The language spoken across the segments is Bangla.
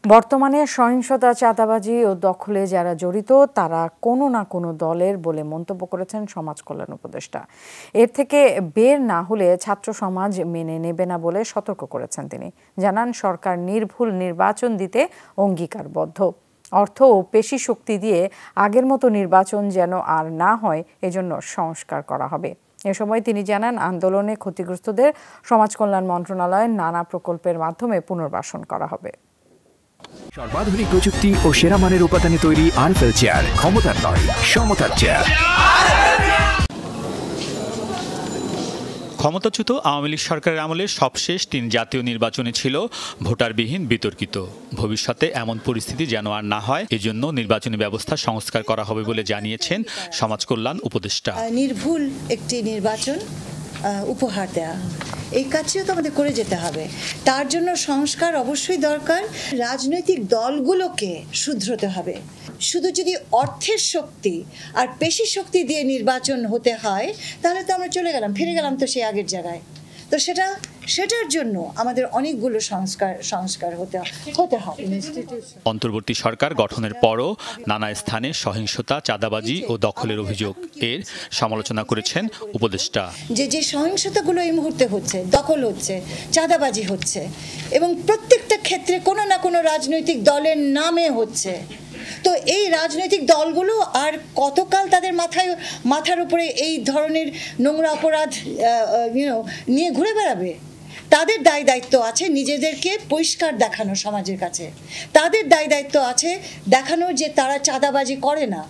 বর্তমানে সহিংসতা, চাঁদাবাজি ও দখলে যারা জড়িত তারা কোনো না কোনো দলের বলে মন্তব্য করেছেন সমাজ কল্যাণ উপদেষ্টা। এর থেকে বের না হলে ছাত্র সমাজ মেনে নেবে না বলে সতর্ক করেছেন তিনি। জানান, সরকার নির্ভুল নির্বাচন দিতে অঙ্গীকারবদ্ধ। অর্থ ও পেশি শক্তি দিয়ে আগের মতো নির্বাচন যেন আর না হয় এজন্য সংস্কার করা হবে। এ সময় তিনি জানান, আন্দোলনে ক্ষতিগ্রস্তদের সমাজ কল্যাণ মন্ত্রণালয়ের নানা প্রকল্পের মাধ্যমে পুনর্বাসন করা হবে। সর্বাধুনিক প্রযুক্তি ও সেরা মানের উপাদানে তৈরি আরএফএল চেয়ার, ক্ষমতার নয় সমতার চেয়ার। ক্ষমতাচ্যুত আওয়ামী লীগ সরকারের আমলে সবশেষ ৩ জাতীয় নির্বাচনে ছিল ভোটারবিহীন, বিতর্কিত। ভবিষ্যতে এমন পরিস্থিতি যেন আর না হয় এজন্য নির্বাচনী ব্যবস্থা সংস্কার করা হবে বলে জানিয়েছেন সমাজ কল্যাণ উপদেষ্টা। নির্ভুল একটি নির্বাচন উপহার দেয়া, এই কাজটিও তো আমাদের করে যেতে হবে। তার জন্য সংস্কার অবশ্যই দরকার। রাজনৈতিক দলগুলোকে শুধরতে হবে। শুধু যদি অর্থের শক্তি আর পেশি শক্তি দিয়ে নির্বাচন হতে হয় তাহলে তো আমরা ফিরে গেলাম তো সেই আগের জায়গায়। তো সেটার জন্য আমাদের অনেকগুলো সংস্কার হতে হবে। অন্তর্বর্তী সরকার গঠনের পরও নানা স্থানে সহিংসতা, চাঁদাবাজি ও দখলের অভিযোগ, এর সমালোচনা করেছেন উপদেষ্টা। যে সহিংসতাগুলো এই মুহূর্তে হচ্ছে, দখল হচ্ছে, চাঁদাবাজি হচ্ছে এবং প্রত্যেকটা ক্ষেত্রে কোনো না কোনো রাজনৈতিক দলের নামে হচ্ছে। তো এই রাজনৈতিক দলগুলো আর কতকাল তাদের মাথার উপরে এই ধরনের নোংরা অপরাধ নিয়ে ঘুরে বেড়াবে? তাদের দায়িত্ব আছে নিজেদেরকে পরিষ্কার দেখানো সমাজের কাছে। তাদের দায়িত্ব আছে দেখানো যে তারা চাঁদাবাজি করে না।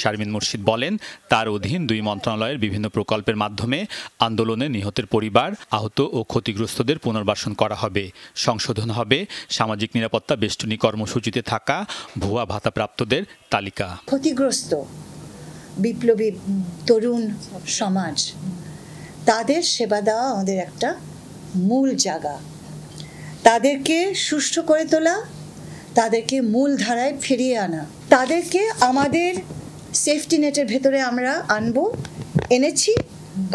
শারমিন মুর্শিদ বলেন, তার অধীন 2 মন্ত্রণালয়ের বিভিন্ন প্রকল্পের মাধ্যমে আন্দোলনে নিহতের পরিবার, আহত ও ক্ষতিগ্রস্তদের পুনর্বাসন করা হবে। সংশোধন হবে সামাজিক নিরাপত্তা বেষ্টনী কর্মসূচিতে থাকা ভুয়া ভাতাপ্রাপ্তদের তালিকা। ক্ষতিগ্রস্ত বিপ্লবী তরুণ সমাজ, তাদের সেবা দেওয়া আমাদের একটা মূল জায়গা। তাদেরকে সুষ্ঠু করে তোলা, তাদেরকে মূল ধারায় ফিরিয়ে আনা, তাদেরকে আমাদের সেফটি নেটের ভেতরে আমরা এনেছি,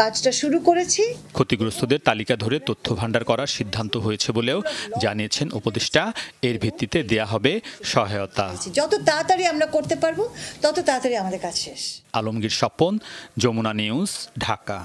কাজটা শুরু করেছি। ক্ষতিগ্রস্তদের তালিকা ধরে তথ্য ভান্ডার করার সিদ্ধান্ত হয়েছে বলেও জানিয়েছেন উপদেষ্টা। এর ভিত্তিতে দেয়া হবে সহায়তা। যত তাড়াতাড়ি আমরা করতে পারবো তত তাড়াতাড়ি আমাদের কাজ শেষ। আলমগীর স্বপন, যমুনা নিউজ, ঢাকা।